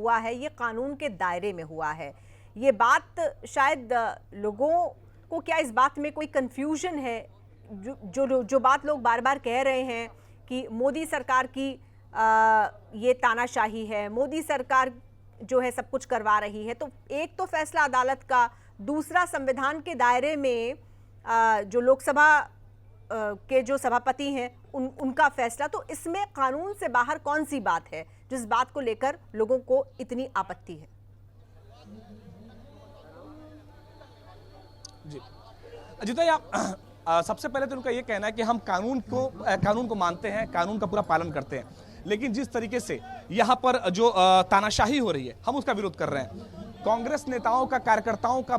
हुआ है ये कानून के दायरे में हुआ है। ये बात शायद लोगों को क्या इस बात में कोई कंफ्यूजन है? जो बात लोग बार बार कह रहे हैं कि मोदी सरकार की ये तानाशाही है, मोदी सरकार जो है सब कुछ करवा रही है। तो एक तो फैसला अदालत का, दूसरा संविधान के दायरे में जो लोकसभा के जो सभापति हैं उनका फैसला। तो इसमें कानून से बाहर कौन सी बात है जिस बात को लेकर लोगों को इतनी आपत्ति है? जी अजिता, सबसे पहले तो उनका ये कहना है कि हम कानून को मानते हैं, कानून का पूरा पालन करते हैं, लेकिन जिस तरीके से यहाँ पर जो तानाशाही हो रही है हम उसका विरोध कर रहे हैं। कांग्रेस नेताओं का, कार्यकर्ताओं का,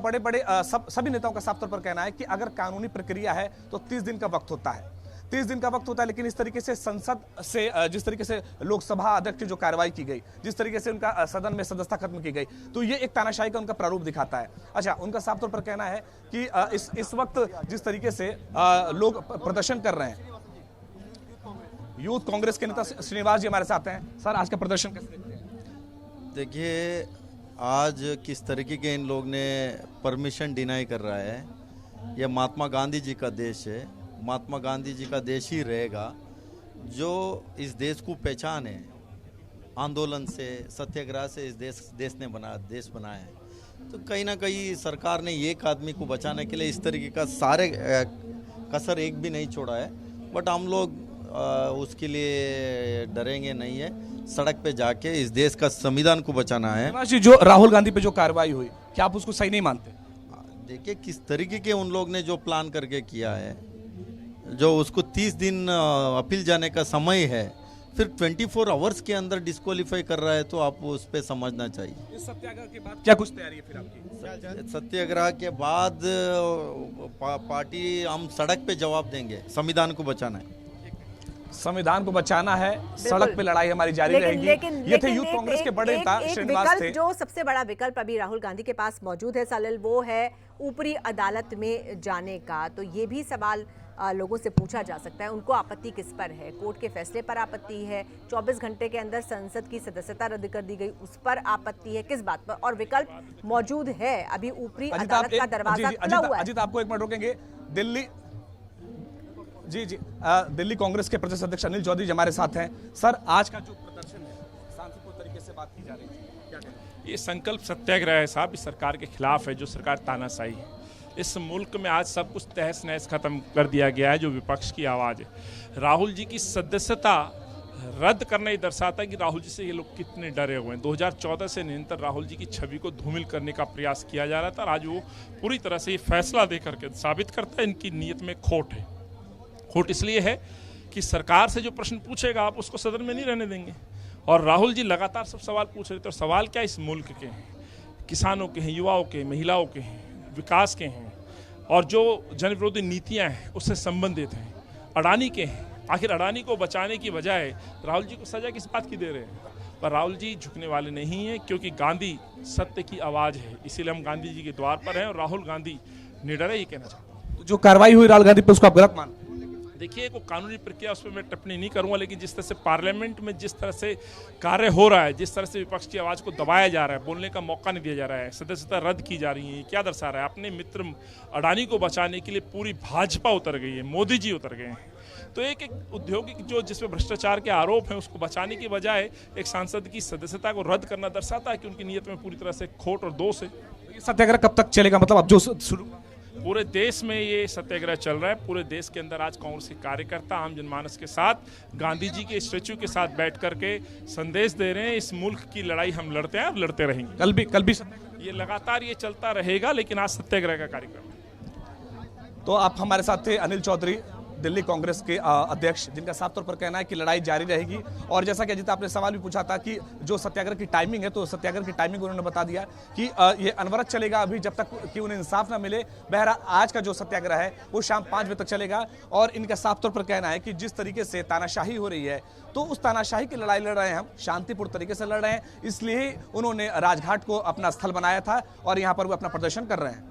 सभी नेताओं का साफ तौर पर कहना है कि अगर कानूनी प्रक्रिया है तो 30 दिन का वक्त होता है, 30 दिन का वक्त होता है। लेकिन इस तरीके से संसद से, जिस तरीके से लोकसभा अध्यक्ष की जो कार्रवाई की गई, जिस तरीके से उनका सदन में सदस्यता खत्म की गई, तो ये एक तानाशाही का उनका प्रारूप दिखाता है। अच्छा, उनका साफ तौर पर कहना है कि इस वक्त जिस तरीके से लोग प्रदर्शन कर रहे हैं, यूथ कांग्रेस के नेता श्रीनिवास जी हमारे साथ हैं। सर, आज का प्रदर्शन कैसे देखते हैं? देखिए, आज किस तरीके के इन लोग ने परमिशन डिनाई कर रहा है। यह महात्मा गांधी जी का देश है, महात्मा गांधी जी का देश ही रहेगा। जो इस देश को पहचान है, आंदोलन से, सत्याग्रह से इस देश ने देश बनाया है। तो कहीं ना कहीं सरकार ने एक आदमी को बचाने के लिए इस तरीके का सारे कसर एक भी नहीं छोड़ा है। बट हम लोग उसके लिए डरेंगे नहीं है। सड़क पे जाके इस देश का संविधान को बचाना है। जो राहुल गांधी पे जो कार्रवाई हुई, क्या आप उसको सही नहीं मानते? देखिए, किस तरीके के उन लोग ने जो प्लान करके किया है, जो उसको 30 दिन अपील जाने का समय है, फिर 24 आवर्स के अंदर डिस्क्वालीफाई कर रहा है, तो आप उस पर समझना चाहिए। इस सत्याग्रह के बाद क्या कुछ तैयारी है फिर आपकी? सत्याग्रह के बाद पार्टी हम सड़क पे जवाब देंगे। संविधान को बचाना है, संविधान को बचाना है, सड़क पे लड़ाई हमारी जारी रहेगी। ये थे यूथ कांग्रेस के बड़े नेता श्रीनिवास थे। जो सबसे बड़ा विकल्प अभी राहुल गांधी के पास मौजूद है सलिल, वो है ऊपरी अदालत में जाने का। तो ये भी सवाल लोगों से पूछा जा सकता है, उनको आपत्ति किस पर है? कोर्ट के फैसले पर आपत्ति है, 24 घंटे के अंदर संसद की सदस्यता रद्द कर दी गई, उस पर आपत्ति है, किस बात पर? और विकल्प मौजूद है, अभी ऊपरी अदालत का दरवाजा खुला हुआ है। अजित, आपको एक मिनट रोकेंगे। दिल्ली कांग्रेस के प्रदेश अध्यक्ष अनिल चौधरी जी हमारे साथ हैं। सर, आज का जो प्रदर्शन है, शांतिपूर्ण तरीके से बात की जा रही है, क्या कहें? ये संकल्प सत्याग्रह है साहब, इस सरकार के खिलाफ है, जो सरकार तानाशाही है। इस मुल्क में आज सब कुछ तहस नहस खत्म कर दिया गया है। जो विपक्ष की आवाज़ है, राहुल जी की सदस्यता रद्द करना ही दर्शाता है कि राहुल जी से ये लोग कितने डरे हुए हैं। 2014 से निरंतर राहुल जी की छवि को धूमिल करने का प्रयास किया जा रहा था, और आज वो पूरी तरह से ये फैसला दे करके साबित करता है इनकी नीयत में खोट है। खोट इसलिए है कि सरकार से जो प्रश्न पूछेगा आप उसको सदन में नहीं रहने देंगे, और राहुल जी लगातार सब सवाल पूछ रहे थे। और सवाल क्या इस मुल्क के हैं, किसानों के हैं, युवाओं के, महिलाओं के हैं, विकास के हैं, और जो जन विरोधी नीतियां हैं उससे संबंधित हैं, अडानी के हैं। आखिर अडानी को बचाने की बजाय राहुल जी को सजा किस बात की दे रहे हैं? पर राहुल जी झुकने वाले नहीं हैं, क्योंकि गांधी सत्य की आवाज़ है। इसीलिए हम गांधी जी के द्वार पर हैं, और राहुल गांधी निडर है, ये कहना चाहता हूँ। जो कार्रवाई हुई राहुल गांधी पे, उसको आप गलत मानते? देखिए, को कानूनी प्रक्रिया उस पर मैं टिप्पणी नहीं करूंगा, लेकिन जिस तरह से पार्लियामेंट में जिस तरह से कार्य हो रहा है, जिस तरह से विपक्ष की आवाज़ को दबाया जा रहा है, बोलने का मौका नहीं दिया जा रहा है, सदस्यता रद्द की जा रही है, क्या दर्शा रहा है? अपने मित्र अडानी को बचाने के लिए पूरी भाजपा उतर गई है, मोदी जी उतर गए हैं। तो एक औद्योगिक जो जिसमें भ्रष्टाचार के आरोप हैं, उसको बचाने की बजाय एक सांसद की सदस्यता को रद्द करना दर्शाता है कि उनकी नीयत में पूरी तरह से खोट और दोष है। सत्याग्रह कब तक चलेगा? मतलब अब जो शुरू पूरे देश में ये सत्याग्रह चल रहा है, पूरे देश के अंदर आज कांग्रेस के कार्यकर्ता आम जनमानस के साथ गांधी जी के स्टैच्यू के साथ बैठ करके संदेश दे रहे हैं, इस मुल्क की लड़ाई हम लड़ते हैं, अब लड़ते रहेंगे। कल भी ये लगातार ये चलता रहेगा, लेकिन आज सत्याग्रह का कार्यक्रम है। तो आप हमारे साथ थे अनिल चौधरी, दिल्ली कांग्रेस के अध्यक्ष, जिनका साफ तौर पर कहना है कि लड़ाई जारी रहेगी। और जैसा कि अजित आपने सवाल भी पूछा था कि जो सत्याग्रह की टाइमिंग है, तो सत्याग्रह की टाइमिंग उन्होंने बता दिया कि ये अनवरत चलेगा अभी जब तक कि उन्हें इंसाफ ना मिले। बहरहाल आज का जो सत्याग्रह है वो शाम 5 बजे तक चलेगा। और इनका साफ तौर पर कहना है कि जिस तरीके से तानाशाही हो रही है, तो उस तानाशाही की लड़ाई लड़ रहे हैं हम, शांतिपूर्ण तरीके से लड़ रहे हैं। इसलिए उन्होंने राजघाट को अपना स्थल बनाया था और यहाँ पर वो अपना प्रदर्शन कर रहे हैं।